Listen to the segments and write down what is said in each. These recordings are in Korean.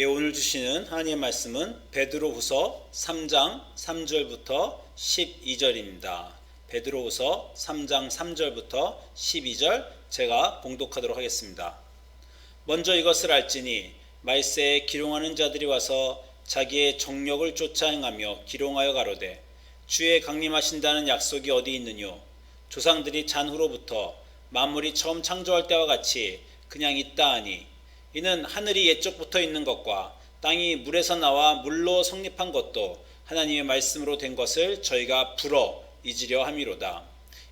예, 오늘 주시는 하나님의 말씀은 베드로후서 3장 3절부터 12절입니다. 베드로후서 3장 3절부터 12절 제가 봉독하도록 하겠습니다. 먼저 이것을 알지니 말세에 기롱하는 자들이 와서 자기의 정력을 쫓아 행하며 기롱하여 가로되 주의 강림하신다는 약속이 어디 있느뇨? 조상들이 잔후로부터 만물이 처음 창조할 때와 같이 그냥 있다 하니 이는 하늘이 옛적부터 있는 것과 땅이 물에서 나와 물로 성립한 것도 하나님의 말씀으로 된 것을 저희가 불어 잊으려 함이로다.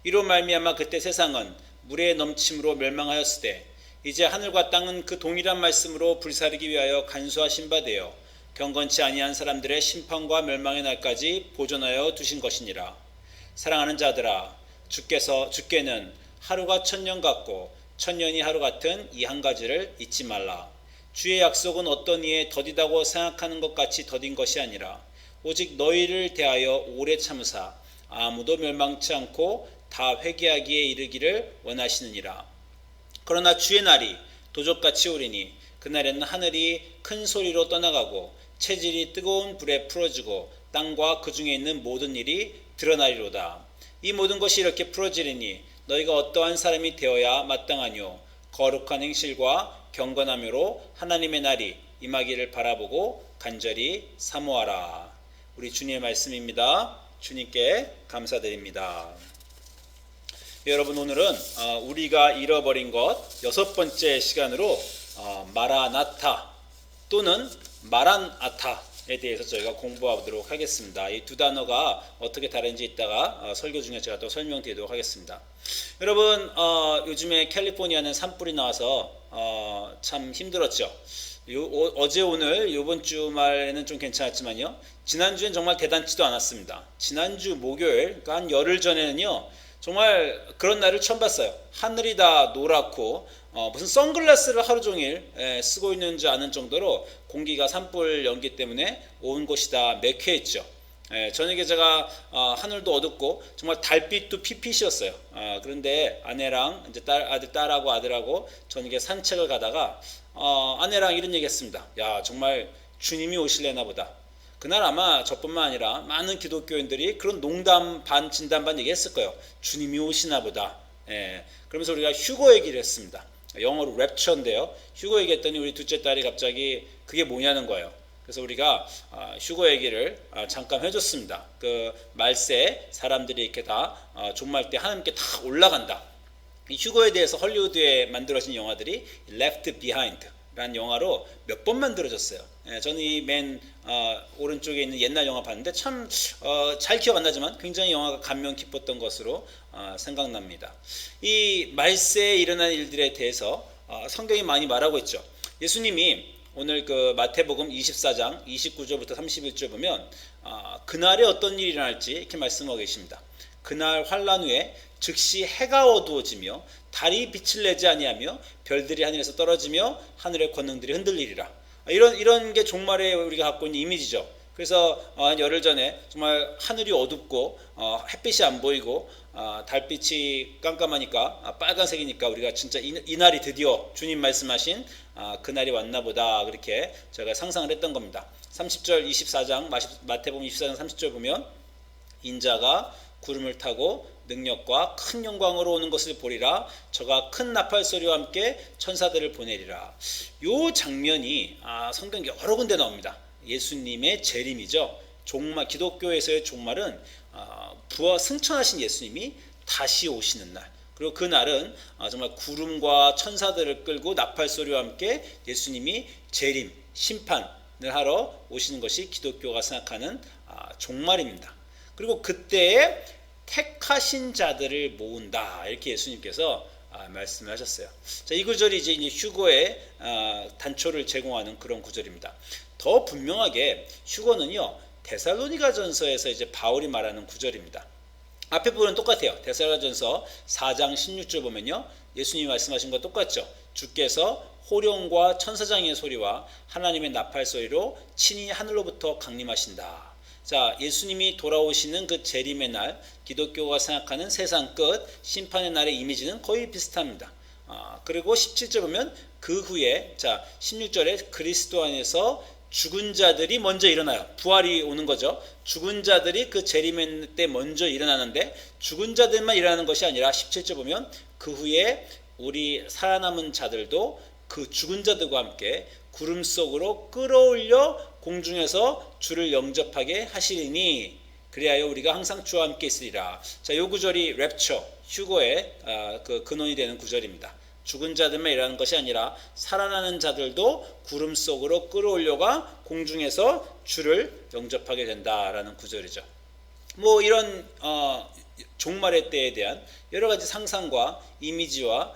이로 말미암아 그때 세상은 물의 넘침으로 멸망하였으되 이제 하늘과 땅은 그 동일한 말씀으로 불사르기 위하여 간수하신 바 되어 경건치 아니한 사람들의 심판과 멸망의 날까지 보존하여 두신 것이니라. 사랑하는 자들아, 주께는 하루가 천년 같고 천년이 하루 같은 이 한 가지를 잊지 말라. 주의 약속은 어떤 이에 더디다고 생각하는 것 같이 더딘 것이 아니라 오직 너희를 대하여 오래 참으사 아무도 멸망치 않고 다 회개하기에 이르기를 원하시느니라. 그러나 주의 날이 도적같이 오리니 그날에는 하늘이 큰 소리로 떠나가고 체질이 뜨거운 불에 풀어지고 땅과 그 중에 있는 모든 일이 드러나리로다. 이 모든 것이 이렇게 풀어지리니 너희가 어떠한 사람이 되어야 마땅하뇨? 거룩한 행실과 경건함으로 하나님의 날이 임하기를 바라보고 간절히 사모하라. 우리 주님의 말씀입니다. 주님께 감사드립니다. 여러분, 오늘은 우리가 잃어버린 것 6번째 시간으로 마라나타 또는 마란아타에 대해서 저희가 공부하도록 하겠습니다. 이 두 단어가 어떻게 다른지 이따가 설교 중에 제가 또 설명드리도록 하겠습니다. 여러분, 요즘에 캘리포니아는 산불이 나와서 참 힘들었죠. 어제 오늘 이번 주말에는 좀 괜찮았지만요, 지난주엔 정말 대단치도 않았습니다. 지난주 목요일, 그러니까 한 열흘 전에는요, 정말 그런 날을 처음 봤어요. 하늘이 다 노랗고 무슨 선글라스를 하루 종일 쓰고 있는 줄 아는 정도로 공기가 산불 연기 때문에 온 곳이 다 매캐했죠. 저녁에 제가 하늘도 어둡고 정말 달빛도 핏핏이었어요. 그런데 아내랑 이제 딸하고 아들하고 저녁에 산책을 가다가 아내랑 이런 얘기했습니다. 야, 정말 주님이 오실래나 보다. 그날 아마 저뿐만 아니라 많은 기독교인들이 그런 농담 반 진담 반 얘기했을 거예요. 주님이 오시나 보다. 그러면서 우리가 휴거 얘기를 했습니다. 영어로 랩처인데요. 휴거 얘기했더니 우리 둘째 딸이 갑자기 그게 뭐냐는 거예요. 그래서 우리가 휴거 얘기를 잠깐 해줬습니다. 그 말세 사람들이 이렇게 다 종말 때 하나님께 다 올라간다. 이 휴거에 대해서 헐리우드에 만들어진 영화들이 Left Behind 라는 영화로 몇 번 만들어졌어요. 저는 이 맨 오른쪽에 있는 옛날 영화 봤는데 참 잘 기억 안 나지만 굉장히 영화가 감명 깊었던 것으로 생각납니다. 이 말세에 일어난 일들에 대해서 성경이 많이 말하고 있죠. 예수님이 오늘 그 마태복음 24장 29절부터 31절 보면 그날에 어떤 일이 일어날지 이렇게 말씀하고 계십니다. 그날 환란 후에 즉시 해가 어두워지며 달이 빛을 내지 아니하며 별들이 하늘에서 떨어지며 하늘의 권능들이 흔들리리라. 이런 게 종말에 우리가 갖고 있는 이미지죠. 그래서 한 열흘 전에 정말 하늘이 어둡고 햇빛이 안 보이고 달빛이 깜깜하니까 빨간색이니까 우리가 진짜 이 날이 드디어 주님 말씀하신 그날이 왔나 보다, 그렇게 제가 상상을 했던 겁니다. 30절 24장 마태복음 24장 30절 보면 인자가 구름을 타고 능력과 큰 영광으로 오는 것을 보리라. 저가 큰 나팔 소리와 함께 천사들을 보내리라. 요 장면이 성경 여러 군데 나옵니다. 예수님의 재림이죠. 종말, 기독교에서의 종말은 부활 승천하신 예수님이 다시 오시는 날. 그리고 그 날은 정말 구름과 천사들을 끌고 나팔 소리와 함께 예수님이 재림, 심판을 하러 오시는 것이 기독교가 생각하는 종말입니다. 그리고 그때에 택하신 자들을 모은다, 이렇게 예수님께서 말씀을 하셨어요. 자, 이 구절이 이제 휴거의 단초를 제공하는 그런 구절입니다. 더 분명하게 휴거는요, 데살로니가전서에서 이제 바울이 말하는 구절입니다. 앞에 부분은 똑같아요. 데살로니가전서 4장 16절 보면요, 예수님이 말씀하신 거 똑같죠. 주께서 호령과 천사장의 소리와 하나님의 나팔 소리로 친히 하늘로부터 강림하신다. 자, 예수님이 돌아오시는 그 재림의 날, 기독교가 생각하는 세상 끝 심판의 날의 이미지는 거의 비슷합니다. 그리고 17절 보면 그 후에, 자 16절에 그리스도 안에서 죽은 자들이 먼저 일어나요. 부활이 오는 거죠. 죽은 자들이 그 재림의 때 먼저 일어나는데, 죽은 자들만 일어나는 것이 아니라 17절 보면 그 후에 우리 살아남은 자들도 그 죽은 자들과 함께 구름 속으로 끌어올려 공중에서 주를 영접하게 하시리니 그리하여 우리가 항상 주와 함께 있으리라. 자, 요 구절이 랩처, 휴거의 그 근원이 되는 구절입니다. 죽은 자들만 일어나는 것이 아니라 살아나는 자들도 구름 속으로 끌어올려가 공중에서 주를 영접하게 된다라는 구절이죠. 뭐 이런 종말의 때에 대한 여러 가지 상상과 이미지와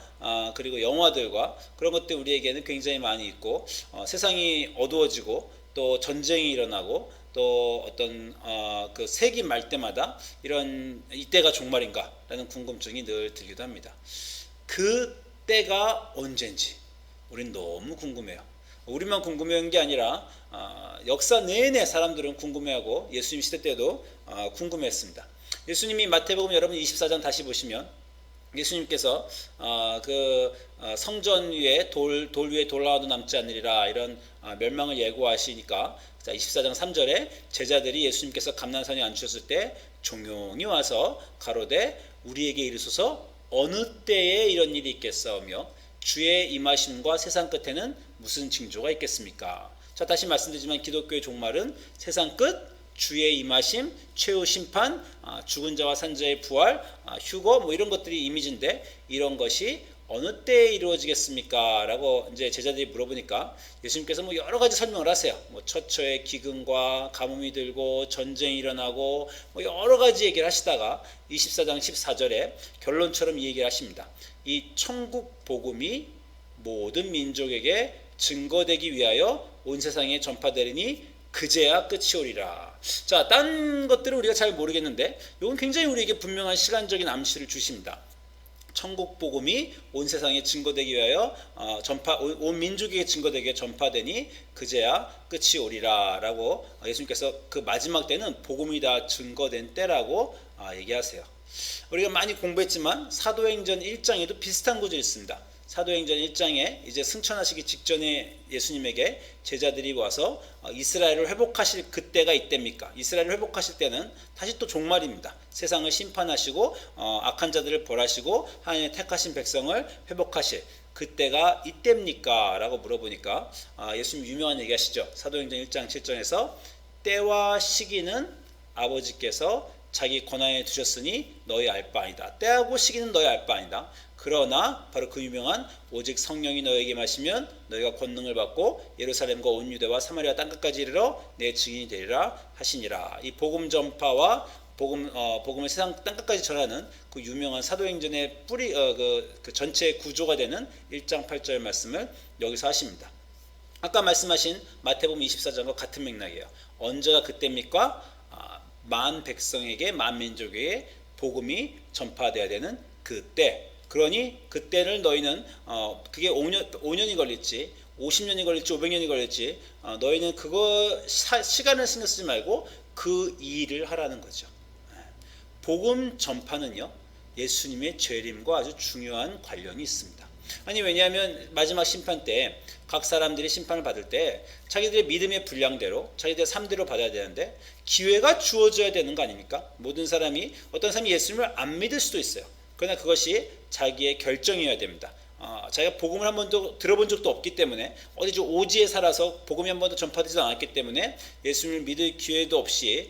그리고 영화들과 그런 것들 우리에게는 굉장히 많이 있고, 세상이 어두워지고 또 전쟁이 일어나고 또 어떤 그 세기 말 때마다 이런 이때가 종말인가라는 궁금증이 늘 들기도 합니다. 그 때가 언젠지 우린 너무 궁금해요. 우리만 궁금해한 게 아니라 역사 내내 사람들은 궁금해하고 예수님 시대 때도 궁금했습니다. 예수님이 마태복음 여러분 24장 다시 보시면 예수님께서 그 성전 위에 돌 위에 돌 하나도 남지 않으리라 이런 멸망을 예고하시니까, 자 24장 3절에 제자들이 예수님께서 감난산에 앉으셨을 때 종용이 와서 가로되 우리에게 이르소서 어느 때에 이런 일이 있겠사오며 주의 임하심과 세상 끝에는 무슨 징조가 있겠습니까? 자 다시 말씀드리지만 기독교의 종말은 세상 끝, 주의 임하심, 최후 심판, 죽은 자와 산 자의 부활, 휴거 뭐 이런 것들이 이미지인데, 이런 것이 어느 때에 이루어지겠습니까? 라고 이제 제자들이 물어보니까 예수님께서 뭐 여러 가지 설명을 하세요. 뭐 처처의 기근과 가뭄이 들고 전쟁이 일어나고 뭐 여러 가지 얘기를 하시다가 24장 14절에 결론처럼 이 얘기를 하십니다. 이 천국 복음이 모든 민족에게 증거되기 위하여 온 세상에 전파되리니 그제야 끝이 오리라. 자, 딴 것들은 우리가 잘 모르겠는데 이건 굉장히 우리에게 분명한 시간적인 암시를 주십니다. 천국 복음이 온 세상에 증거되기 위하여 온 민족에게 증거되게 위해 전파되니 그제야 끝이 오리라라고 예수님께서 그 마지막 때는 복음이 다 증거된 때라고 얘기하세요. 우리가 많이 공부했지만 사도행전 1장에도 비슷한 구절이 있습니다. 사도행전 1장에 이제 승천하시기 직전에 예수님에게 제자들이 와서 이스라엘을 회복하실 그때가 이때입니까? 이스라엘을 회복하실 때는 다시 또 종말입니다. 세상을 심판하시고 악한 자들을 벌하시고 하나님의 택하신 백성을 회복하실 그때가 이때입니까? 라고 물어보니까 예수님 유명한 얘기 하시죠. 사도행전 1장 7절에서 때와 시기는 아버지께서 자기 권한에 두셨으니 너희 알 바 아니다. 때하고 시기는 너희 알 바 아니다. 그러나 바로 그 유명한 오직 성령이 너에게 마시면 너희가 권능을 받고 예루살렘과 온 유대와 사마리아 땅끝까지 이르러 내 증인이 되리라 하시니라. 이 복음 전파와 복음을 세상 땅끝까지 전하는 그 유명한 사도행전의 뿌리 그 전체 구조가 되는 1장 8절 말씀을 여기서 하십니다. 아까 말씀하신 마태복음 24장과 같은 맥락이에요. 언제가 그때입니까? 만 백성에게 만 민족에게 복음이 전파되어야 되는 그때. 그러니 그때를 너희는 그게 5년이 걸릴지 50년이 걸릴지 500년이 걸릴지 너희는 그거 시간을 신경 쓰지 말고 그 일을 하라는 거죠. 복음 전파는요 예수님의 재림과 아주 중요한 관련이 있습니다. 아니 왜냐하면 마지막 심판 때 각 사람들이 심판을 받을 때 자기들의 믿음의 분량대로 자기들의 삶대로 받아야 되는데 기회가 주어져야 되는 거 아닙니까? 모든 사람이 어떤 사람이 예수님을 안 믿을 수도 있어요. 그러나 그것이 자기의 결정이어야 됩니다. 자기가 복음을 한 번도 들어본 적도 없기 때문에 어디 오지에 살아서 복음이 한 번도 전파되지 않았기 때문에 예수님을 믿을 기회도 없이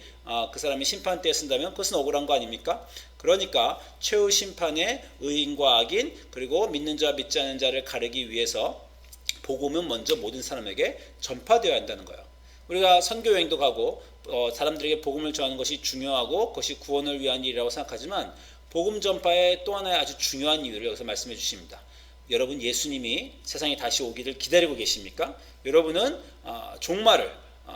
그 사람이 심판 때에 쓴다면 그것은 억울한 거 아닙니까? 그러니까 최후 심판의 의인과 악인 그리고 믿는 자와 믿지 않는 자를 가르기 위해서 복음은 먼저 모든 사람에게 전파되어야 한다는 거예요. 우리가 선교 여행도 가고 사람들에게 복음을 전하는 것이 중요하고 그것이 구원을 위한 일이라고 생각하지만 복음 전파의 또 하나의 아주 중요한 이유를 여기서 말씀해 주십니다. 여러분 예수님이 세상에 다시 오기를 기다리고 계십니까? 여러분은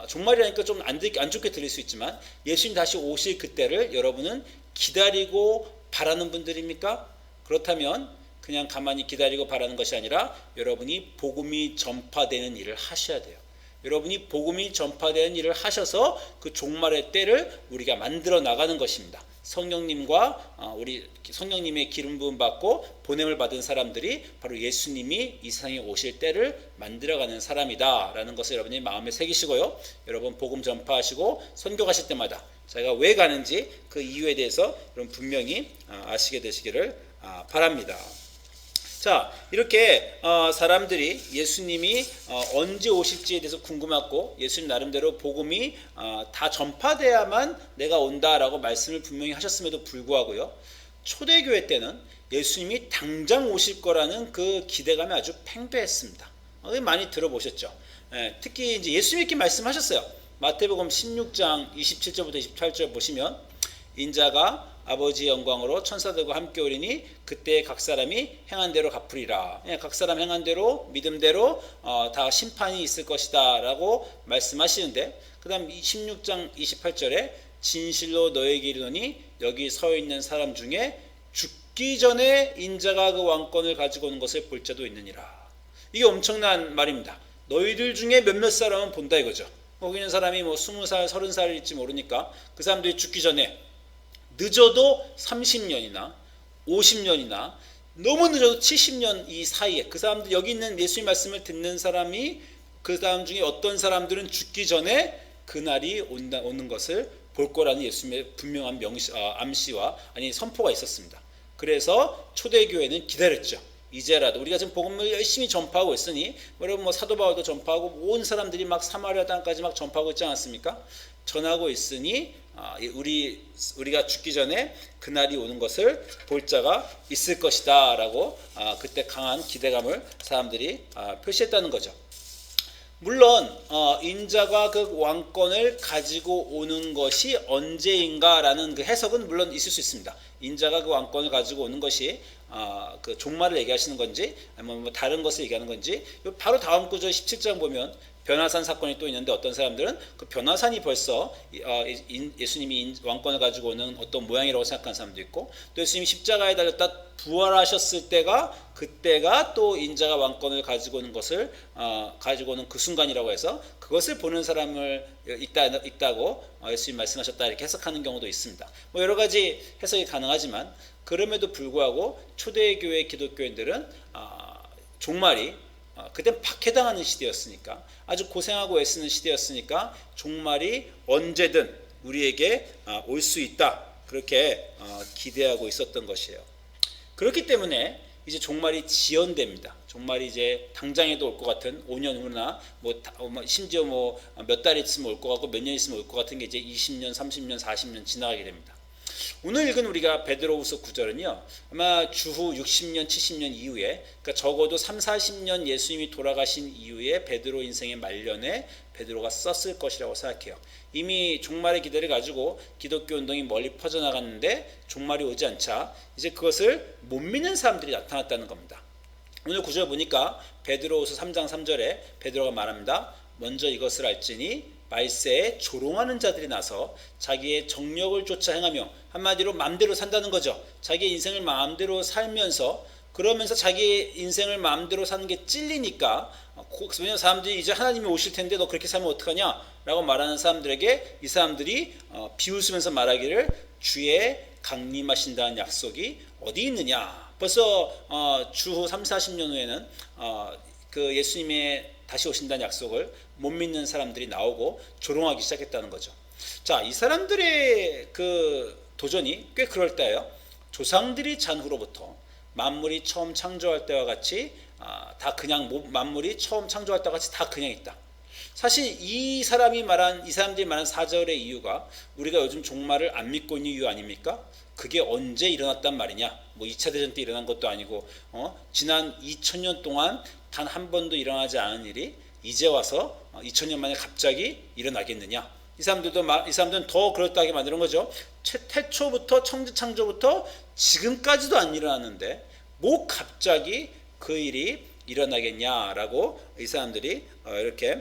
종말이라니까 좀 안 좋게 들릴 수 있지만 예수님 다시 오실 그때를 여러분은 기다리고 바라는 분들입니까? 그렇다면 그냥 가만히 기다리고 바라는 것이 아니라 여러분이 복음이 전파되는 일을 하셔야 돼요. 여러분이 복음이 전파되는 일을 하셔서 그 종말의 때를 우리가 만들어 나가는 것입니다. 성령님과 우리 성령님의 기름 부음 받고 보냄을 받은 사람들이 바로 예수님이 이 세상에 오실 때를 만들어가는 사람이다라는 것을 여러분이 마음에 새기시고요. 여러분 복음 전파하시고 선교 가실 때마다 자기가 왜 가는지 그 이유에 대해서 여러분 분명히 아시게 되시기를 바랍니다. 자, 이렇게 사람들이 예수님이 언제 오실지에 대해서 궁금하고 예수님 나름대로 복음이 다 전파돼야만 내가 온다라고 말씀을 분명히 하셨음에도 불구하고요, 초대교회 때는 예수님이 당장 오실 거라는 그 기대감이 아주 팽배했습니다. 많이 들어보셨죠? 특히 이제 예수님이 이렇게 말씀하셨어요. 마태복음 16장 27절부터 28절 보시면 인자가 아버지의 영광으로 천사들과 함께 오리니 그때 각 사람이 행한 대로 갚으리라. 각 사람 행한 대로 믿음대로 다 심판이 있을 것이다 라고 말씀하시는데, 그 다음 16장 28절에 진실로 너에게 이르노니 여기 서 있는 사람 중에 죽기 전에 인자가 그 왕권을 가지고 오는 것을 볼 자도 있느니라. 이게 엄청난 말입니다. 너희들 중에 몇몇 사람은 본다 이거죠. 거기 있는 사람이 뭐 20살 30살일지 모르니까 그 사람들이 죽기 전에 늦어도 30년이나 50년이나 너무 늦어도 70년 이 사이에 그 사람들, 여기 있는 예수님 말씀을 듣는 사람이 그 사람 중에 어떤 사람들은 죽기 전에 그날이 오는 것을 볼 거라는 예수님의 분명한 암시와 선포가 있었습니다. 그래서 초대교회는 기다렸죠. 이제라도 우리가 지금 복음을 열심히 전파하고 있으니, 여러분 사도 바울도 전파하고 온 사람들이 막 사마리아 땅까지 막 전파하고 있지 않았습니까? 전하고 있으니 우리가 죽기 전에 그날이 오는 것을 볼 자가 있을 것이다 라고 그때 강한 기대감을 사람들이 표시했다는 거죠. 물론 인자가 그 왕권을 가지고 오는 것이 언제인가라는 그 해석은 물론 있을 수 있습니다. 인자가 그 왕권을 가지고 오는 것이 그 종말을 얘기하시는 건지 아니면 뭐 다른 것을 얘기하는 건지, 바로 다음 구절 17장 보면 변화산 사건이 또 있는데, 어떤 사람들은 그 변화산이 벌써 예수님이 왕권을 가지고 오는 어떤 모양이라고 생각하는 사람도 있고, 또 예수님이 십자가에 달렸다 부활하셨을 그때가 또 인자가 왕권을 가지고 오는 것을 가지고 오는 그 순간이라고 해서 그것을 보는 사람을 있다고 예수님 말씀하셨다 이렇게 해석하는 경우도 있습니다. 뭐 여러 가지 해석이 가능하지만, 그럼에도 불구하고 초대교회 기독교인들은 종말이 그땐 박해당하는 시대였으니까, 아주 고생하고 애쓰는 시대였으니까 종말이 언제든 우리에게 올 수 있다, 그렇게 기대하고 있었던 것이에요. 그렇기 때문에 이제 종말이 지연됩니다. 종말이 이제 당장에도 올 것 같은 5년 후나 심지어 몇 달 있으면 올 것 같고 몇 년 있으면 올 것 같은 게 이제 20년, 30년, 40년 지나가게 됩니다. 오늘 읽은 우리가 베드로후서 9절은요, 아마 주후 60년, 70년 이후에, 그러니까 적어도 3, 40년 예수님이 돌아가신 이후에 베드로 인생의 말년에 베드로가 썼을 것이라고 생각해요. 이미 종말의 기대를 가지고 기독교 운동이 멀리 퍼져나갔는데 종말이 오지 않자 이제 그것을 못 믿는 사람들이 나타났다는 겁니다. 오늘 9절 보니까 베드로후서 3장 3절에 베드로가 말합니다. 먼저 이것을 알지니 말세에 조롱하는 자들이 나서 자기의 정력을 쫓아 행하며, 한마디로 마음대로 산다는 거죠. 자기의 인생을 마음대로 살면서, 그러면서 자기의 인생을 마음대로 사는 게 찔리니까, 왜냐하면 사람들이 이제 하나님이 오실 텐데 너 그렇게 살면 어떡하냐 라고 말하는 사람들에게 이 사람들이 비웃으면서 말하기를 주의 강림하신다는 약속이 어디 있느냐. 벌써 주후 3, 40년 후에는 그 예수님의 다시 오신다는 약속을 못 믿는 사람들이 나오고 조롱하기 시작했다는 거죠. 자, 이 사람들의 그 도전이 꽤 그럴듯해요. 조상들이 잔 후로부터 만물이 처음 창조할 때와 같이 다 그냥, 만물이 처음 창조할 때와 같이 다 그냥 있다. 사실 이 사람들이 말한 4절의 이유가 우리가 요즘 종말을 안 믿고 있는 이유 아닙니까? 그게 언제 일어났단 말이냐? 2차 대전 때 일어난 것도 아니고 지난 2000년 동안 단 한 번도 일어나지 않은 일이 이제 와서 2000년 만에 갑자기 일어나겠느냐? 이 사람들은 더 그럴듯하게 만드는 거죠. 태초부터, 천지창조부터 지금까지도 안 일어났는데 뭐 갑자기 그 일이 일어나겠냐라고 이 사람들이 이렇게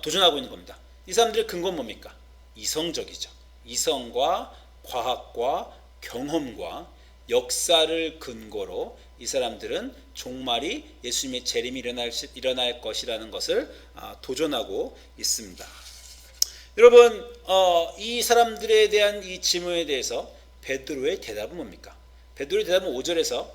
도전하고 있는 겁니다. 이 사람들의 근거는 뭡니까? 이성적이죠. 이성과 과학과 경험과 역사를 근거로 이 사람들은 종말이 예수님의 재림이 일어날 것이라는 것을 도전하고 있습니다. 여러분 이 사람들에 대한 이 질문에 대해서 베드로의 대답은 뭡니까? 베드로의 대답은 5절에서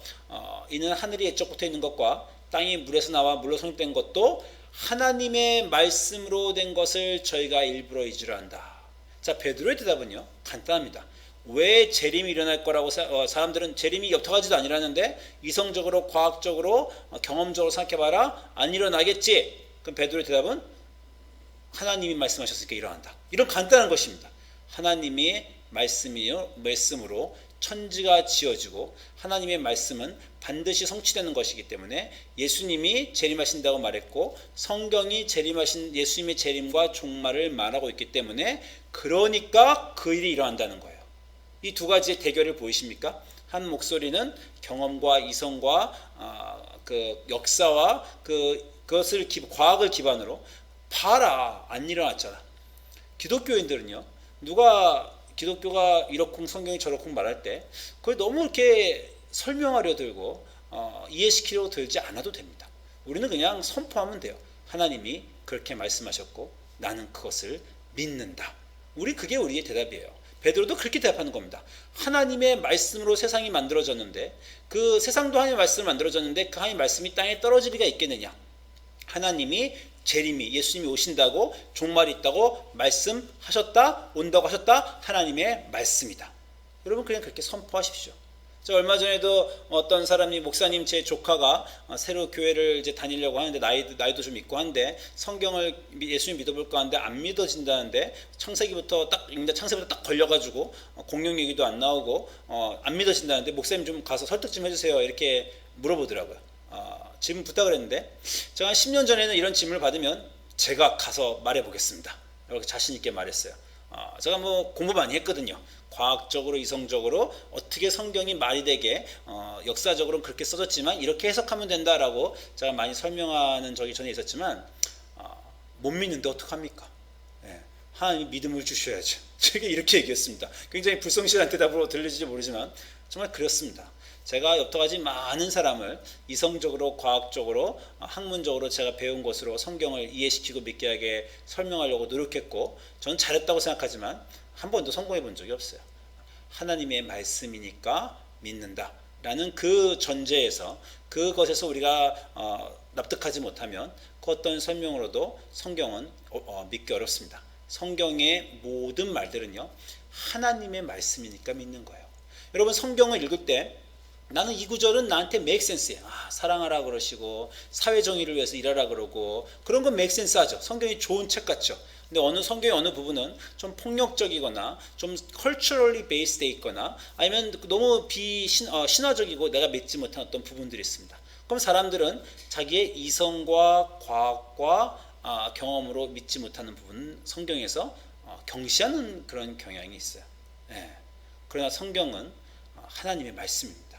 이는 하늘이 옛적부터 있는 것과 땅이 물에서 나와 물로 성립된 것도 하나님의 말씀으로 된 것을 저희가 일부러 잊으려 한다. 자, 베드로의 대답은요 간단합니다. 왜 재림이 일어날 거라고 사람들은 재림이 옅어가지도 아니라는데 이성적으로 과학적으로 경험적으로 생각해봐라 안 일어나겠지. 그럼 베드로의 대답은 하나님이 말씀하셨으니까 일어난다. 이런 간단한 것입니다. 하나님의 말씀으로 천지가 지어지고 하나님의 말씀은 반드시 성취되는 것이기 때문에 예수님이 재림하신다고 말했고 성경이 예수님의 재림과 종말을 말하고 있기 때문에 그러니까 그 일이 일어난다는 거예요. 이 두 가지의 대결을 보이십니까? 한 목소리는 경험과 이성과 그 역사와 그것을 과학을 기반으로 봐라 안 일어났잖아. 기독교인들은요 누가 기독교가 이렇쿵 성경이 저렇쿵 말할 때 그걸 너무 이렇게 설명하려 들고 이해시키려고 들지 않아도 됩니다. 우리는 그냥 선포하면 돼요. 하나님이 그렇게 말씀하셨고 나는 그것을 믿는다. 그게 우리의 대답이에요. 베드로도 그렇게 대답하는 겁니다. 하나님의 말씀으로 세상이 만들어졌는데 그 세상도 하나님의 말씀으로 만들어졌는데 그 하나님의 말씀이 땅에 떨어질 리가 있겠느냐. 하나님이 재림이 예수님이 오신다고 종말이 있다고 말씀하셨다 온다고 하셨다 하나님의 말씀이다. 여러분 그냥 그렇게 선포하십시오. 저 얼마 전에도 어떤 사람이 목사님 제 조카가 새로 교회를 이제 다니려고 하는데 나이도 좀 있고 한데 성경을 예수님 믿어볼까 하는데 안 믿어진다는데 창세기부터 딱 걸려가지고 공룡 얘기도 안 나오고 안 믿어진다는데 목사님 좀 가서 설득 좀 해주세요 이렇게 물어보더라고요. 질문 부탁을 했는데 제가 한 10년 전에는 이런 질문을 받으면 제가 가서 말해보겠습니다 이렇게 자신 있게 말했어요. 제가 공부 많이 했거든요. 과학적으로 이성적으로 어떻게 성경이 말이 되게 역사적으로는 그렇게 써졌지만 이렇게 해석하면 된다라고 제가 많이 설명하는 적이 전에 있었지만 못 믿는데 어떡합니까? 하나님이 믿음을 주셔야죠. 제가 이렇게 얘기했습니다. 굉장히 불성실한 대답으로 들리지 모르지만 정말 그렇습니다. 제가 여태까지 많은 사람을 이성적으로 과학적으로 학문적으로 제가 배운 것으로 성경을 이해시키고 믿게 하게 설명하려고 노력했고 저는 잘했다고 생각하지만 한 번도 성공해 본 적이 없어요. 하나님의 말씀이니까 믿는다 라는 그 전제에서 그것에서 우리가 납득하지 못하면 그 어떤 설명으로도 성경은 믿기 어렵습니다. 성경의 모든 말들은요 하나님의 말씀이니까 믿는 거예요. 여러분 성경을 읽을 때 나는 이 구절은 나한테 make sense예요. 사랑하라 그러시고 사회정의를 위해서 일하라 그러고 그런 건 make sense 하죠. 성경이 좋은 책 같죠. 근데 성경의 어느 부분은 좀 폭력적이거나 좀 culturally based 돼 있거나 아니면 너무 신화적이고 내가 믿지 못한 어떤 부분들이 있습니다. 그럼 사람들은 자기의 이성과 과학과 경험으로 믿지 못하는 부분은 성경에서 경시하는 그런 경향이 있어요. 그러나 성경은 하나님의 말씀입니다.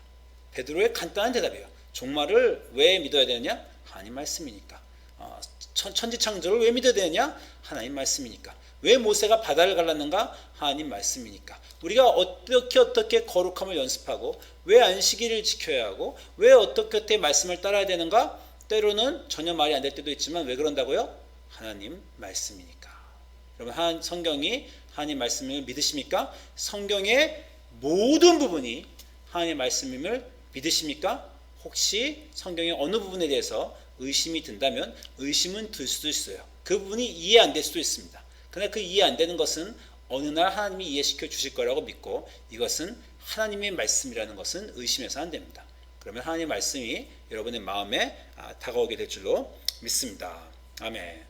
베드로의 간단한 대답이에요. 종말을 왜 믿어야 되느냐? 하나님 말씀이니까. 천지창조를 왜 믿어야 되느냐? 하나님 말씀이니까. 왜 모세가 바다를 갈랐는가? 하나님 말씀이니까. 우리가 어떻게 거룩함을 연습하고 왜 안식일을 지켜야 하고 왜 어떻게 말씀을 따라야 되는가? 때로는 전혀 말이 안 될 때도 있지만 왜 그런다고요? 하나님 말씀이니까. 여러분 성경이 하나님 말씀을 믿으십니까? 성경의 모든 부분이 하나님의 말씀임을 믿으십니까? 혹시 성경의 어느 부분에 대해서 의심이 든다면 의심은 들 수도 있어요. 그 부분이 이해 안 될 수도 있습니다. 그러나 그 이해 안 되는 것은 어느 날 하나님이 이해시켜 주실 거라고 믿고 이것은 하나님의 말씀이라는 것은 의심해서 안 됩니다. 그러면 하나님의 말씀이 여러분의 마음에 다가오게 될 줄로 믿습니다. 아멘.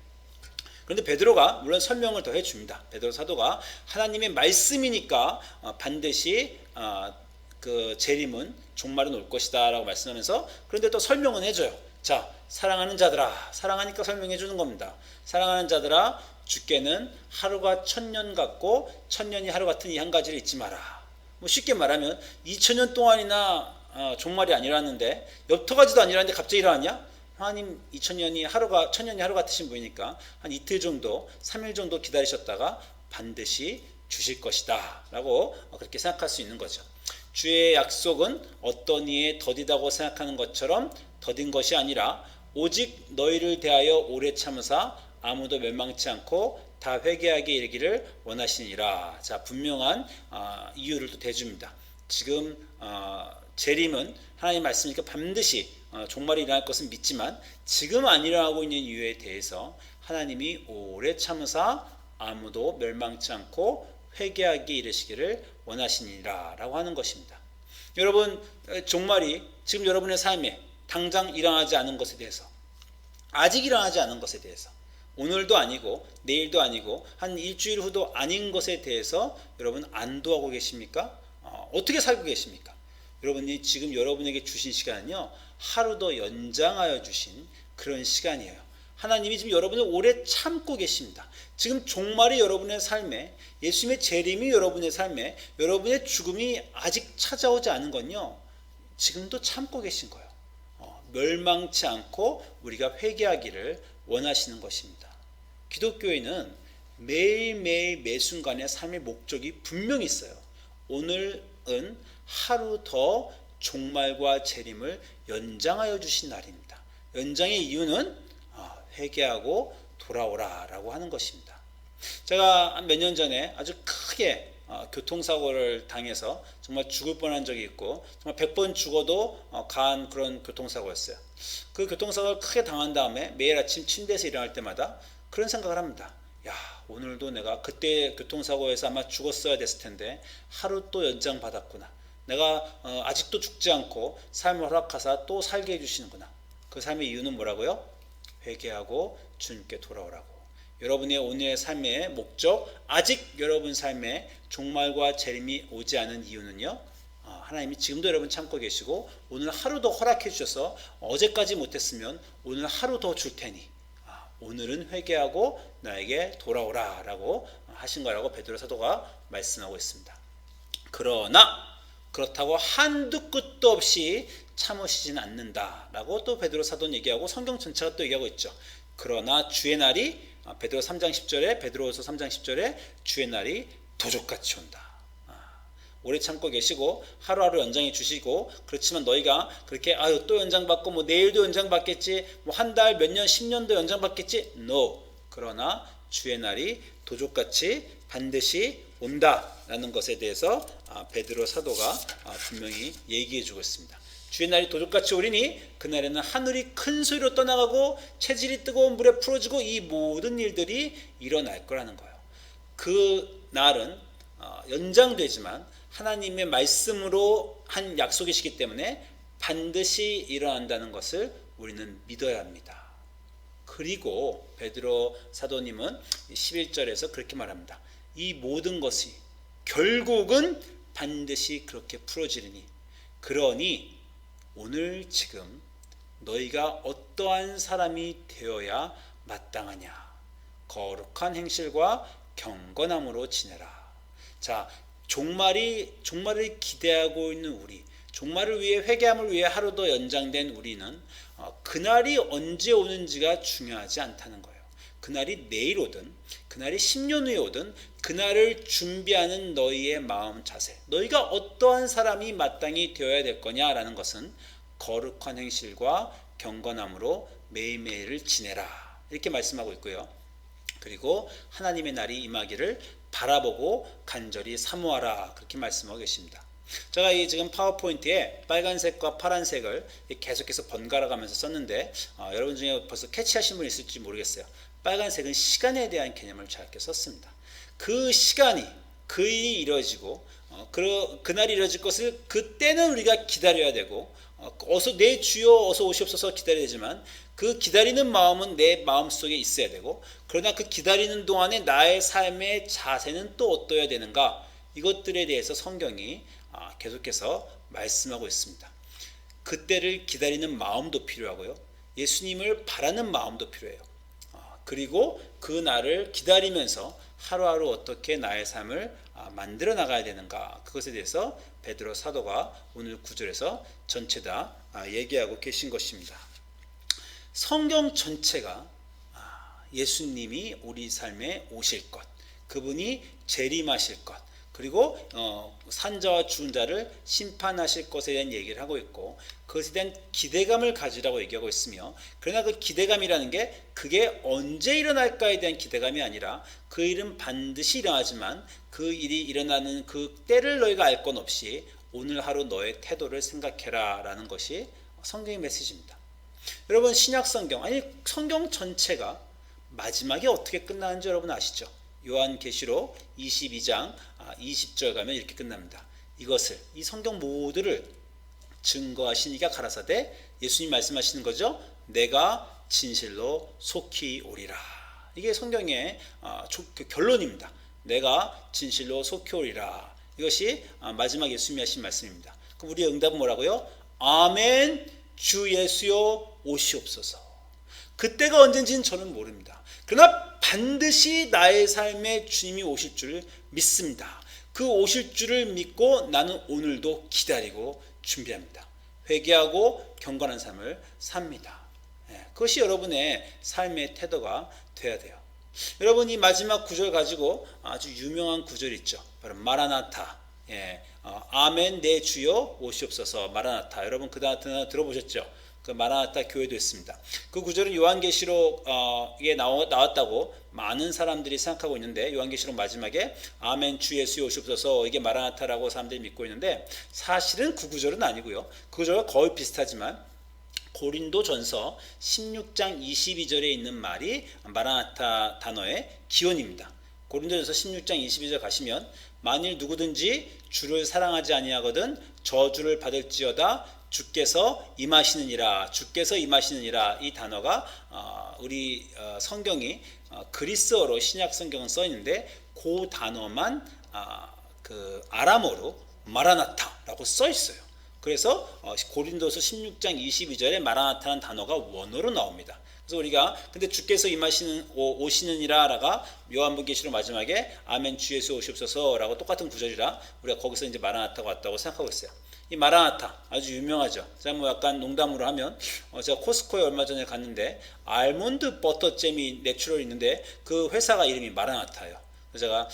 그런데 베드로가 물론 설명을 더 해줍니다. 베드로 사도가 하나님의 말씀이니까 반드시 그 재림은 종말은 올 것이다 라고 말씀하면서 그런데 또 설명은 해줘요. 자, 사랑하는 자들아, 사랑하니까 설명해 주는 겁니다. 사랑하는 자들아, 주께는 하루가 1000년 같고 1000년이 하루 같은 이 한 가지를 잊지 마라. 쉽게 말하면 2000년 동안이나 종말이 아니라는데 옅어가지도 아니라는데 갑자기 일어났냐? 하나님 1000년이 하루 같으신 분이니까 한 이틀 정도 3일 정도 기다리셨다가 반드시 주실 것이다 라고 그렇게 생각할 수 있는 거죠. 주의 약속은 어떤 이에 더디다고 생각하는 것처럼 더딘 것이 아니라 오직 너희를 대하여 오래 참으사 아무도 멸망치 않고 다 회개하게 이르기를 원하시니라. 자, 분명한 이유를 또 대줍니다. 지금 재림은 하나님 말씀이니까 반드시 종말이 일어날 것은 믿지만 지금 안 일어나고 있는 이유에 대해서 하나님이 오래 참으사 아무도 멸망치 않고 회개하게 이르시기를 원하시니라 라고 하는 것입니다. 여러분, 종말이 지금 여러분의 삶에 당장 일어나지 않은 것에 대해서, 아직 일어나지 않은 것에 대해서, 오늘도 아니고 내일도 아니고 한 일주일 후도 아닌 것에 대해서 여러분 안도하고 계십니까? 어떻게 살고 계십니까? 여러분이 지금 여러분에게 주신 시간은요, 하루 더 연장하여 주신 그런 시간이에요. 하나님이 지금 여러분을 오래 참고 계십니다. 지금 종말이 여러분의 삶에, 예수님의 재림이 여러분의 삶에, 여러분의 죽음이 아직 찾아오지 않은 건요, 지금도 참고 계신 거예요. 멸망치 않고 우리가 회개하기를 원하시는 것입니다. 기독교에는 매일매일 매순간의 삶의 목적이 분명히 있어요. 오늘은 하루 더 종말과 재림을 연장하여 주신 날입니다. 연장의 이유는 회개하고 돌아오라 라고 하는 것입니다. 제가 몇 년 전에 아주 크게 교통사고를 당해서 정말 죽을 뻔한 적이 있고, 정말 100번 죽어도 가한 그런 교통사고였어요. 그 교통사고를 크게 당한 다음에 매일 아침 침대에서 일어날 때마다 그런 생각을 합니다. 야, 오늘도 내가 그때 교통사고에서 아마 죽었어야 됐을 텐데 하루 또 연장받았구나. 내가 아직도 죽지 않고 삶을 허락하사 또 살게 해주시는구나. 그 삶의 이유는 뭐라고요? 회개하고 주님께 돌아오라고. 여러분의 오늘의 삶의 목적, 아직 여러분 삶에 종말과 재림이 오지 않은 이유는요, 하나님이 지금도 여러분 참고 계시고 오늘 하루 더 허락해 주셔서 어제까지 못했으면 오늘 하루 더 줄 테니 오늘은 회개하고 나에게 돌아오라 라고 하신 거라고 베드로 사도가 말씀하고 있습니다. 그러나 그렇다고 한두 끝도 없이 참으시진 않는다 라고 또 베드로 사도는 얘기하고 성경 전체가 또 얘기하고 있죠. 그러나 주의 날이, 베드로 3장 10절에, 베드로후서 3장 10절에 주의 날이 도적같이 온다. 오래 참고 계시고 하루하루 연장해 주시고, 그렇지만 너희가 그렇게 또 연장받고 뭐 내일도 연장받겠지, 뭐 한 달, 몇 년, 10년도 연장받겠지? No. 그러나 주의 날이 도적같이 반드시 온다라는 것에 대해서 베드로 사도가 분명히 얘기해 주고 있습니다. 주의 날이 도적같이 오리니 그날에는 하늘이 큰 소리로 떠나가고 체질이 뜨거운 물에 풀어지고 이 모든 일들이 일어날 거라는 거예요. 그 날은 연장되지만 하나님의 말씀으로 한 약속이시기 때문에 반드시 일어난다는 것을 우리는 믿어야 합니다. 그리고 베드로 사도님은 11절에서 그렇게 말합니다. 이 모든 것이 결국은 반드시 그렇게 풀어지리니 그러니 오늘 지금 너희가 어떠한 사람이 되어야 마땅하냐? 거룩한 행실과 경건함으로 지내라. 자, 종말을 기대하고 있는 우리, 종말을 위해, 회개함을 위해 하루 더 연장된 우리는 그날이 언제 오는지가 중요하지 않다는 거예요. 그날이 내일 오든 그날이 10년 후에 오든 그날을 준비하는 너희의 마음 자세, 너희가 어떠한 사람이 마땅히 되어야 될 거냐라는 것은 거룩한 행실과 경건함으로 매일매일을 지내라 이렇게 말씀하고 있고요. 그리고 하나님의 날이 임하기를 바라보고 간절히 사모하라 그렇게 말씀하고 계십니다. 제가 이 지금 파워포인트에 빨간색과 파란색을 계속해서 번갈아 가면서 썼는데 여러분 중에 벌써 캐치하신 분 있을지 모르겠어요. 빨간색은 시간에 대한 개념을 잘 이렇게 썼습니다. 그 시간이, 그 일이 이루어지고 그날이 이루어질 것을 그때는 우리가 기다려야 되고 어서 내 주여 어서 오시옵소서 기다려야 되지만 그 기다리는 마음은 내 마음속에 있어야 되고, 그러나 그 기다리는 동안에 나의 삶의 자세는 또 어떠해야 되는가, 이것들에 대해서 성경이 계속해서 말씀하고 있습니다. 그때를 기다리는 마음도 필요하고요, 예수님을 바라는 마음도 필요해요. 그리고 그 날을 기다리면서 하루하루 어떻게 나의 삶을 만들어 나가야 되는가, 그것에 대해서 베드로 사도가 오늘 9절에서 전체 다 얘기하고 계신 것입니다. 성경 전체가 예수님이 우리 삶에 오실 것, 그분이 재림하실 것, 그리고 산자와 죽은 자를 심판하실 것에 대한 얘기를 하고 있고, 그것에 대한 기대감을 가지라고 얘기하고 있으며, 그러나 그 기대감이라는 게 그게 언제 일어날까에 대한 기대감이 아니라 그 일은 반드시 일어나지만 그 일이 일어나는 그 때를 너희가 알 건 없이 오늘 하루 너의 태도를 생각해라 라는 것이 성경의 메시지입니다. 여러분, 신약 성경, 아니 성경 전체가 마지막에 어떻게 끝나는지 여러분 아시죠? 요한계시록 22장 20절 가면 이렇게 끝납니다. 이것을, 이 성경 모두를 증거하신 이가 가라사대, 예수님 말씀하시는 거죠. 내가 진실로 속히 오리라. 이게 성경의 결론입니다. 내가 진실로 속히 오리라. 이것이 마지막 예수님이 하신 말씀입니다. 그럼 우리의 응답은 뭐라고요? 아멘, 주 예수여 오시옵소서. 그때가 언젠지는 저는 모릅니다. 그러나 반드시 나의 삶에 주님이 오실 줄을 믿습니다. 그 오실 줄을 믿고 나는 오늘도 기다리고 준비합니다. 회개하고 경건한 삶을 삽니다. 그것이 여러분의 삶의 태도가 되어야 돼요. 여러분, 이 마지막 구절 가지고 아주 유명한 구절이 있죠. 바로 마라나타. 아멘 내 주여 오시옵소서. 마라나타. 여러분 그 단어 들어보셨죠? 그 마라나타 교회도 있습니다. 그 구절은 요한계시록에 나왔다고 많은 사람들이 생각하고 있는데, 요한계시록 마지막에 아멘 주 예수 오시옵소서, 이게 마라나타라고 사람들이 믿고 있는데, 사실은 그 구절은 아니고요. 그 구절과 거의 비슷하지만 고린도전서 16장 22절에 있는 말이 마라나타 단어의 기원입니다. 고린도전서 16장 22절 가시면, 만일 누구든지 주를 사랑하지 아니하거든 저주를 받을지어다 주께서 임하시느니라. 주께서 임하시느니라. 이 단어가 우리 성경이 그리스어로 신약 성경은 써 있는데, 그 단어만 그 아람어로 마라나타라고 써 있어요. 그래서 고린도서 16장 22절에 마라나타라는 단어가 원어로 나옵니다. 그래서 우리가 근데 주께서 오시느니라가 요한복음계시록 마지막에 아멘 주 예수 오시옵소서라고 똑같은 구절이라 우리가 거기서 이제 마라나타가 왔다고 생각하고 있어요. 이 마라나타 아주 유명하죠. 제가 뭐 약간 농담으로 하면 제가 코스코에 얼마 전에 갔는데 알몬드 버터잼이 내추럴 있는데 그 회사가 이름이 마라나타예요. 그래서 제가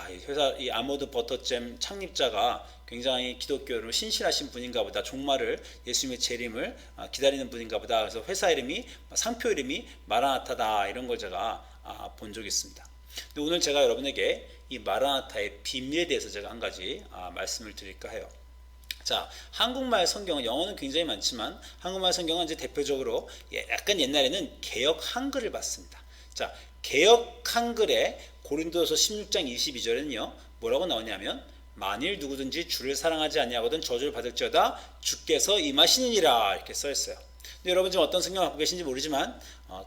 이 회사 이 알몬드 버터잼 창립자가 굉장히 기독교로 신실하신 분인가 보다, 종말을 예수님의 재림을 기다리는 분인가 보다. 그래서 회사 이름이, 상표 이름이 마라나타다, 이런 걸 제가 본 적이 있습니다. 근데 오늘 제가 여러분에게 이 마라나타의 비밀에 대해서 제가 한 가지 말씀을 드릴까 해요. 자, 한국말 성경은, 영어는 굉장히 많지만 한국말 성경은 이제 대표적으로 약간 옛날에는 개역 한글을 봤습니다. 자, 개역 한글의 고린도서 16장 22절에는요 뭐라고 나오냐면, 만일 누구든지 주를 사랑하지 아니하거든 저주를 받을지어다 주께서 임하시느니라, 이렇게 써 있어요. 근데 여러분 지금 어떤 성경을 갖고 계신지 모르지만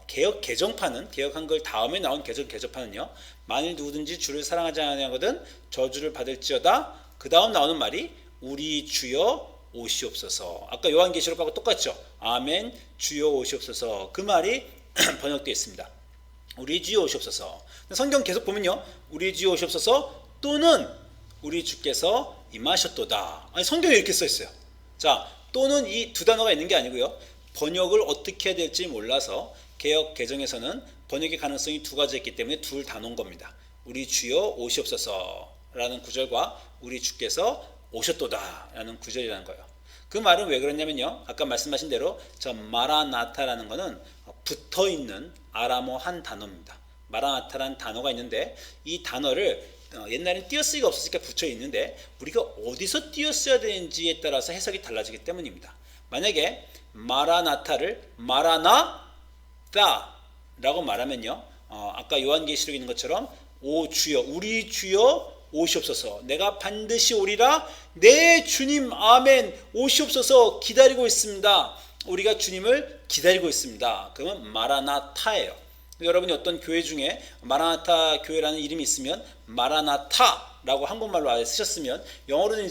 개역 개정판은, 개역 한글 다음에 나온 개정판은요, 만일 누구든지 주를 사랑하지 아니하거든 저주를 받을지어다, 그 다음 나오는 말이 우리 주여 오시옵소서. 아까 요한계시록하고 똑같죠. 아멘 주여 오시옵소서. 그 말이 번역되어 있습니다. 우리 주여 오시옵소서. 성경 계속 보면요, 우리 주여 오시옵소서 또는 우리 주께서 임하셨도다. 아니, 성경에 이렇게 써 있어요. 자, 또는 이 두 단어가 있는 게 아니고요, 번역을 어떻게 해야 될지 몰라서 개역 개정에서는 번역의 가능성이 두 가지 있기 때문에 둘 다 놓은 겁니다. 우리 주여 오시옵소서라는 구절과 우리 주께서 오셨도다 라는 구절이라는 거예요. 그 말은 왜 그러냐면요, 아까 말씀하신 대로 저 마라나타라는 거는 붙어있는 아람어 한 단어입니다. 마라나타라는 단어가 있는데, 이 단어를 옛날엔 띄어쓰기가 없었으니까 붙여 있는데, 우리가 어디서 띄어써야 되는지에 따라서 해석이 달라지기 때문입니다. 만약에 마라나타를 마라나다라고 말하면요, 아까 요한계시록에 있는 것처럼 오 주여, 우리 주여 오시옵소서, 내가 반드시 오리라, 내 주님 아멘 오시옵소서, 기다리고 있습니다. 우리가 주님을 기다리고 있습니다. 그러면 마라나타예요. 여러분이 어떤 교회 중에 마라나타 교회라는 이름이 있으면 마라나타라고 한국말로 아예 쓰셨으면, 영어로는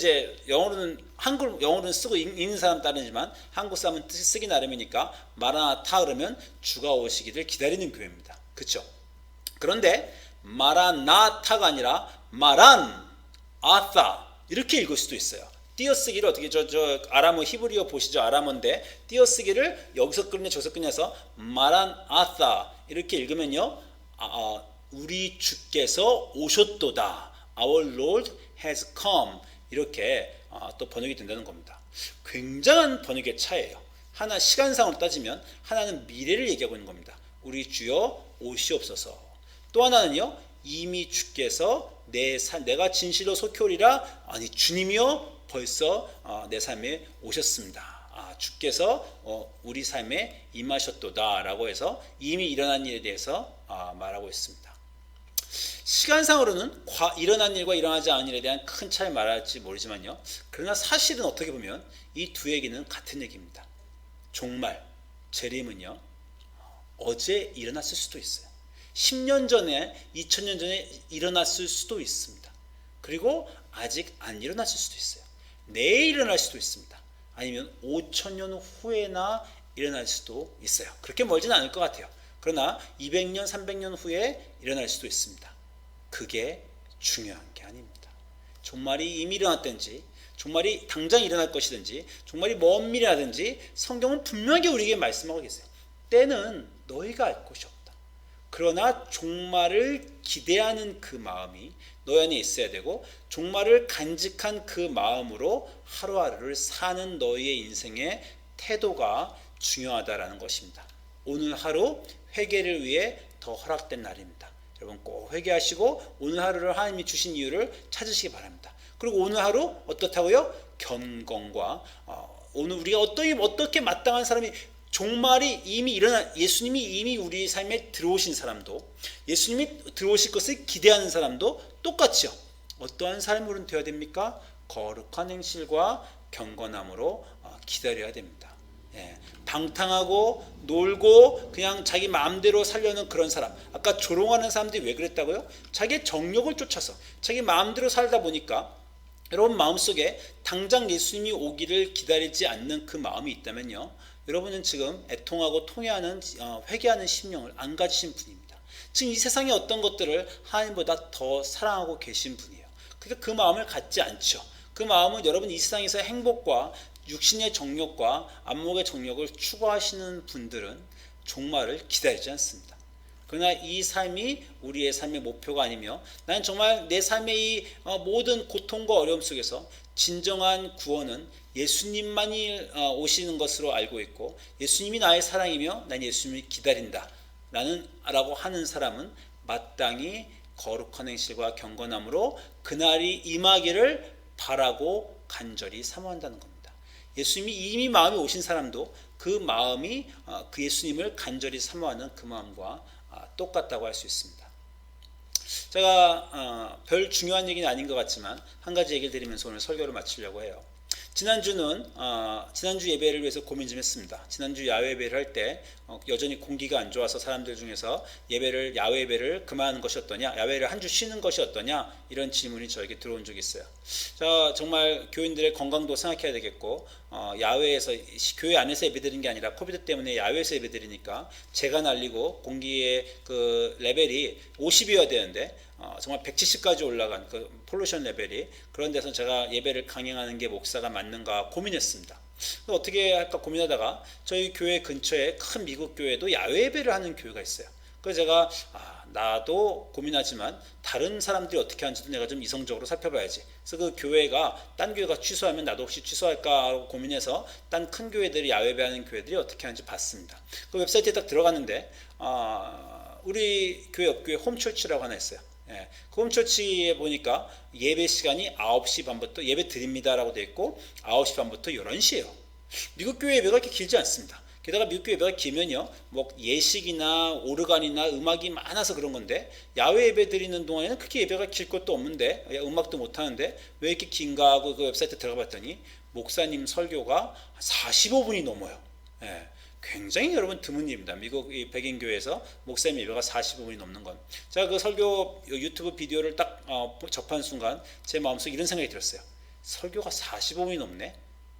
쓰고 읽는 사람 따르지만 한국 사람은 쓰기 나름이니까 마라나타 그러면 주가 오시기를 기다리는 교회입니다. 그렇죠? 그런데 마라나타가 아니라 마란아타 이렇게 읽을 수도 있어요. 띄어쓰기를 어떻게 아람어 히브리어 보시죠? 아람어인데 띄어쓰기를 여기서 끊냐 저기서 끊냐서 마란아타 이렇게 읽으면요, 우리 주께서 오셨도다, Our Lord has come 이렇게 또 번역이 된다는 겁니다. 굉장한 번역의 차이예요. 하나 시간상으로 따지면 하나는 미래를 얘기하고 있는 겁니다. 우리 주여 오시옵소서. 또 하나는요, 이미 주께서 내가 진실로 속히 오리라. 아니 주님이요 벌써 내 삶에 오셨습니다. 주께서 우리 삶에 임하셨도다 라고 해서 이미 일어난 일에 대해서 말하고 있습니다. 시간상으로는 일어난 일과 일어나지 않은 일에 대한 큰 차이 말할지 모르지만요, 그러나 사실은 어떻게 보면 이 두 얘기는 같은 얘기입니다. 종말, 재림은요 어제 일어났을 수도 있어요. 10년 전에 2000년 전에 일어났을 수도 있습니다. 그리고 아직 안 일어났을 수도 있어요. 내일 일어날 수도 있습니다. 아니면 5000년 후에나 일어날 수도 있어요. 그렇게 멀지는 않을 것 같아요. 그러나 200년 300년 후에 일어날 수도 있습니다. 그게 중요한 게 아닙니다. 종말이 이미 일어났든지 종말이 당장 일어날 것이든지 종말이 먼 미래라든지 성경은 분명하게 우리에게 말씀하고 계세요. 때는 너희가 알 것이 없다. 그러나 종말을 기대하는 그 마음이 너희 안에 있어야 되고 종말을 간직한 그 마음으로 하루하루를 사는 너희의 인생의 태도가 중요하다라는 것입니다. 오늘 하루 회개를 위해 더 허락된 날입니다. 여러분 꼭 회개하시고 오늘 하루를 하나님이 주신 이유를 찾으시기 바랍니다. 그리고 오늘 하루 어떻다고요? 견건과 오늘 우리가 어떻게 마땅한 사람이 종말이 이미 일어난 예수님이 이미 우리 삶에 들어오신 사람도 예수님이 들어오실 것을 기대하는 사람도 똑같이요. 어떠한 삶으로 되어야 됩니까? 거룩한 행실과 경건함으로 기다려야 됩니다. 방탕하고 놀고 그냥 자기 마음대로 살려는 그런 사람. 아까 조롱하는 사람들이 왜 그랬다고요? 자기의 정욕을 쫓아서 자기 마음대로 살다 보니까 여러분 마음속에 당장 예수님이 오기를 기다리지 않는 그 마음이 있다면요, 여러분은 지금 애통하고 통회하는 회개하는 심령을 안 가지신 분입니다. 지금 이 세상의 어떤 것들을 하나님보다 더 사랑하고 계신 분이에요. 그러니까 그 마음을 갖지 않죠. 그 마음은 여러분 이 세상에서 행복과 육신의 정욕과 안목의 정욕을 추구하시는 분들은 종말을 기다리지 않습니다. 그러나 이 삶이 우리의 삶의 목표가 아니며 나는 정말 내 삶의 이 모든 고통과 어려움 속에서 진정한 구원은 예수님만이 오시는 것으로 알고 있고 예수님이 나의 사랑이며 난 예수님을 기다린다 라고 하는 사람은 마땅히 거룩한 행실과 경건함으로 그날이 임하기를 바라고 간절히 사모한다는 겁니다. 예수님이 이미 마음이 오신 사람도 그 마음이 그 예수님을 간절히 사모하는 그 마음과 똑같다고 할 수 있습니다. 제가 별 중요한 얘기는 아닌 것 같지만 한 가지 얘기를 드리면서 오늘 설교를 마치려고 해요. 지난주 예배를 위해서 고민 좀 했습니다. 지난주 야외 예배를 할 때 여전히 공기가 안 좋아서 사람들 중에서 야외 예배를 그만하는 것이 어떠냐, 야외를 한 주 쉬는 것이 어떠냐, 이런 질문이 저에게 들어온 적이 있어요. 자, 정말 교인들의 건강도 생각해야 되겠고 야외에서 교회 안에서 예배드리는 게 아니라 코비드 때문에 야외에서 예배드리니까 재가 날리고 공기의 그 레벨이 50이어야 되는데 정말 170까지 올라간 그 폴루션 레벨이, 그런 데서 제가 예배를 강행하는 게 목사가 맞는가 고민했습니다. 어떻게 할까 고민하다가 저희 교회 근처에 큰 미국 교회도 야외 예배를 하는 교회가 있어요. 그래서 제가 나도 고민하지만 다른 사람들이 어떻게 하는지도 내가 좀 이성적으로 살펴봐야지. 그래서 그 교회가 딴 교회가 취소하면 나도 혹시 취소할까 하고 고민해서 딴 큰 교회들이 야외 예배하는 교회들이 어떻게 하는지 봤습니다. 그 웹사이트에 딱 들어갔는데 우리 교회 옆교회 홈처치라고 하나 있어요. 그 홈처치에 보니까 예배 시간이 9시 반부터 예배 드립니다라고 되어 있고 9시 반부터 11시예요. 미국 교회 예배가 그렇게 길지 않습니다. 게다가 미국 교회 예배가 길면요, 뭐 예식이나 오르간이나 음악이 많아서 그런 건데 야외 예배 드리는 동안에는 그렇게 예배가 길 것도 없는데 음악도 못 하는데 왜 이렇게 긴가 하고 그 웹사이트 들어가 봤더니 목사님 설교가 45분이 넘어요. 굉장히 여러분 드문 일입니다. 미국 백인 교회에서 목사님 예배가 45분이 넘는 건. 제가 그 설교 유튜브 비디오를 딱 접한 순간 제 마음속에 이런 생각이 들었어요. 설교가 45분이 넘네?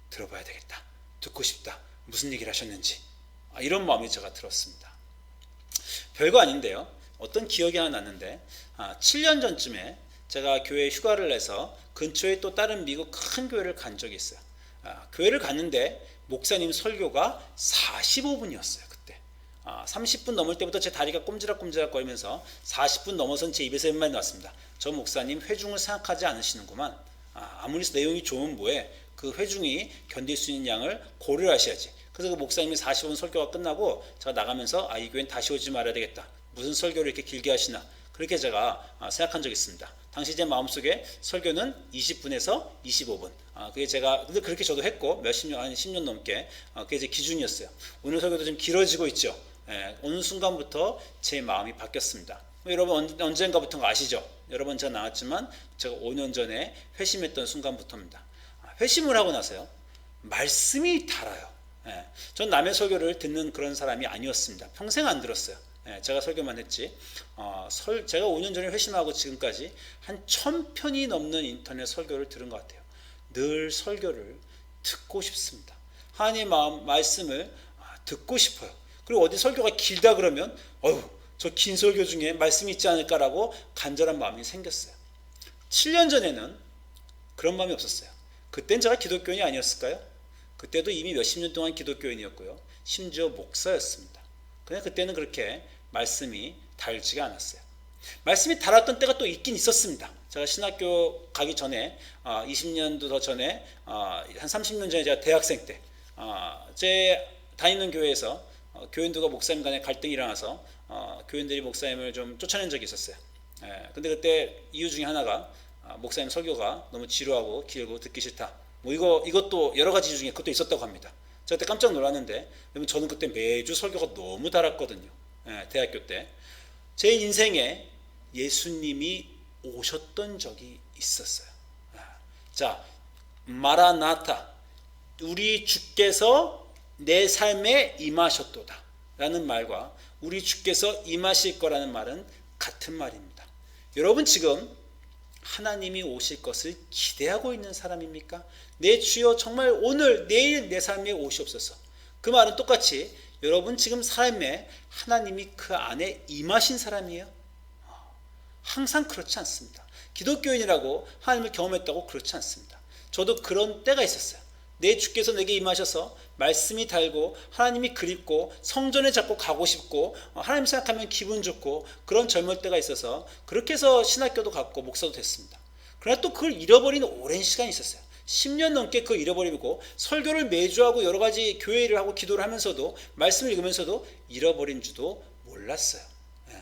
들어봐야 되겠다. 듣고 싶다. 무슨 얘기를 하셨는지. 이런 마음이 제가 들었습니다. 별거 아닌데요. 어떤 기억이 하나 났는데 7년 전쯤에 제가 교회 휴가를 내서 근처에 또 다른 미국 큰 교회를 간 적이 있어요. 교회를 갔는데 목사님 설교가 45분이었어요. 그때 30분 넘을 때부터 제 다리가 꼼지락꼼지락 거리면서 40분 넘어선 제 입에서 이런 말이 나왔습니다. 저 목사님 회중을 생각하지 않으시는구만. 아무리 내용이 좋으면 뭐해. 그 회중이 견딜 수 있는 양을 고려하셔야지. 그래서 그 목사님이 45분 설교가 끝나고 제가 나가면서 이 교회는 다시 오지 말아야 되겠다. 무슨 설교를 이렇게 길게 하시나. 그렇게 제가 생각한 적이 있습니다. 당시 제 마음속에 설교는 20분에서 25분. 그게 제가 근데 그렇게 저도 했고 몇십 년, 한 10년 넘게 그게 제 기준이었어요. 오늘 설교도 좀 길어지고 있죠. 어느 순간부터 제 마음이 바뀌었습니다. 여러분 언젠가부터 아시죠? 여러분 제가 나왔지만 제가 5년 전에 회심했던 순간부터입니다. 회심을 하고 나서요. 말씀이 달아요. 전 남의 설교를 듣는 그런 사람이 아니었습니다. 평생 안 들었어요. 제가 설교만 했지. 제가 5년 전에 회심하고 지금까지 한 1000편이 넘는 인터넷 설교를 들은 것 같아요. 늘 설교를 듣고 싶습니다. 하나님의 말씀을 듣고 싶어요. 그리고 어디 설교가 길다 그러면 저 긴 설교 중에 말씀이 있지 않을까라고 간절한 마음이 생겼어요. 7년 전에는 그런 마음이 없었어요. 그땐 제가 기독교인이 아니었을까요? 그때도 이미 몇십 년 동안 기독교인이었고요. 심지어 목사였습니다. 그냥 그때는 그렇게 말씀이 달지가 않았어요. 말씀이 달았던 때가 또 있긴 있었습니다. 제가 신학교 가기 전에 20년도 더 전에 한 30년 전에 제가 대학생 때 제 다니는 교회에서 교인들과 목사님 간에 갈등이 일어나서 교인들이 목사님을 좀 쫓아낸 적이 있었어요. 근데 그때 이유 중에 하나가 목사님 설교가 너무 지루하고 길고 듣기 싫다. 이것도 여러 가지 이유 중에 그것도 있었다고 합니다. 제가 그때 깜짝 놀랐는데 저는 그때 매주 설교가 너무 달았거든요. 대학교 때. 제 인생에 예수님이 오셨던 적이 있었어요. 자, 마라나타, 우리 주께서 내 삶에 임하셨도다 라는 말과 우리 주께서 임하실 거라는 말은 같은 말입니다. 여러분 지금 하나님이 오실 것을 기대하고 있는 사람입니까? 내 주여 정말 오늘 내일 내 삶에 오시옵소서. 그 말은 똑같이 여러분 지금 삶에 하나님이 그 안에 임하신 사람이에요? 항상 그렇지 않습니다. 기독교인이라고 하나님을 경험했다고 그렇지 않습니다. 저도 그런 때가 있었어요. 내 주께서 내게 임하셔서 말씀이 달고 하나님이 그립고 성전에 자꾸 가고 싶고 하나님 생각하면 기분 좋고 그런 젊을 때가 있어서 그렇게 해서 신학교도 갔고 목사도 됐습니다. 그러나 또 그걸 잃어버린 오랜 시간이 있었어요. 10년 넘게 그걸 잃어버리고 설교를 매주 하고 여러 가지 교회 일을 하고 기도를 하면서도 말씀을 읽으면서도 잃어버린 줄도 몰랐어요.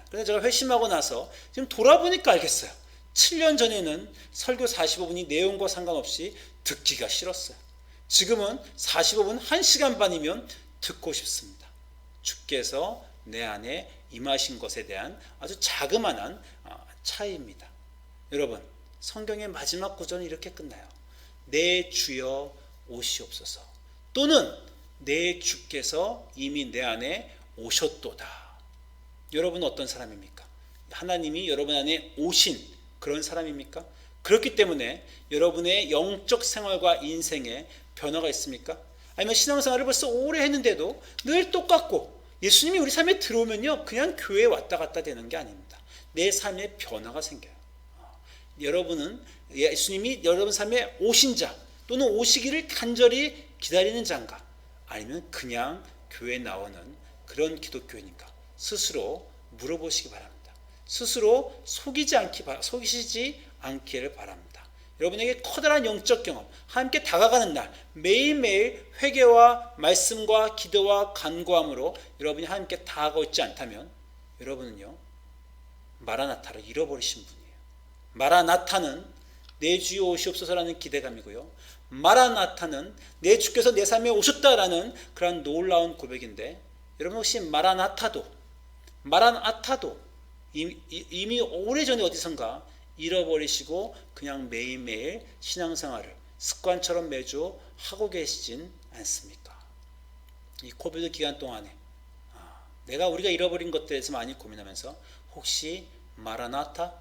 그런데 제가 회심하고 나서 지금 돌아보니까 알겠어요. 7년 전에는 설교 45분이 내용과 상관없이 듣기가 싫었어요. 지금은 45분 1시간 반이면 듣고 싶습니다. 주께서 내 안에 임하신 것에 대한 아주 자그마한 차이입니다. 여러분 성경의 마지막 구절은 이렇게 끝나요. 내 주여 오시옵소서. 또는 내 주께서 이미 내 안에 오셨도다. 여러분은 어떤 사람입니까? 하나님이 여러분 안에 오신 그런 사람입니까? 그렇기 때문에 여러분의 영적 생활과 인생에 변화가 있습니까? 아니면 신앙생활을 벌써 오래 했는데도 늘 똑같고 예수님이 우리 삶에 들어오면요 그냥 교회에 왔다 갔다 되는 게 아닙니다. 내 삶에 변화가 생겨요. 여러분은 예수님이 여러분 삶에 오신 자 또는 오시기를 간절히 기다리는 자인가? 아니면 그냥 교회에 나오는 그런 기독교인인가? 스스로 물어보시기 바랍니다. 스스로 속이시지 않기를 바랍니다. 여러분에게 커다란 영적 경험, 함께 다가가는 날, 매일매일 회개와 말씀과 기도와 간구함으로 여러분이 함께 다가가고 있지 않다면 여러분은요 마라나타를 잃어버리신 분이에요. 마라나타는 내 주여 오시옵소서라는 기대감이고요. 마라나타는 내 주께서 내 삶에 오셨다라는 그런 놀라운 고백인데 여러분 혹시 마라나타도 이미 오래전에 어디선가 잃어버리시고 그냥 매일매일 신앙생활을 습관처럼 매주 하고 계시진 않습니까? 이 코비드 기간 동안에 우리가 잃어버린 것들에 대해서 많이 고민하면서 혹시 마라나타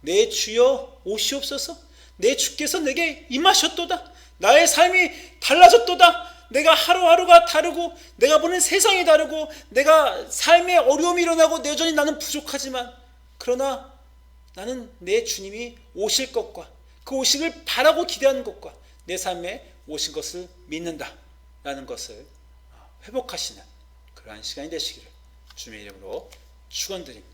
내 주여 오시옵소서 내 주께서 내게 임하셨도다 나의 삶이 달라졌도다 내가 하루하루가 다르고 내가 보는 세상이 다르고 내가 삶에 어려움이 일어나고 여전히 나는 부족하지만 그러나 나는 내 주님이 오실 것과 그 오시길 바라고 기대하는 것과 내 삶에 오신 것을 믿는다 라는 것을 회복하시는 그러한 시간이 되시기를 주님의 이름으로 축원드립니다.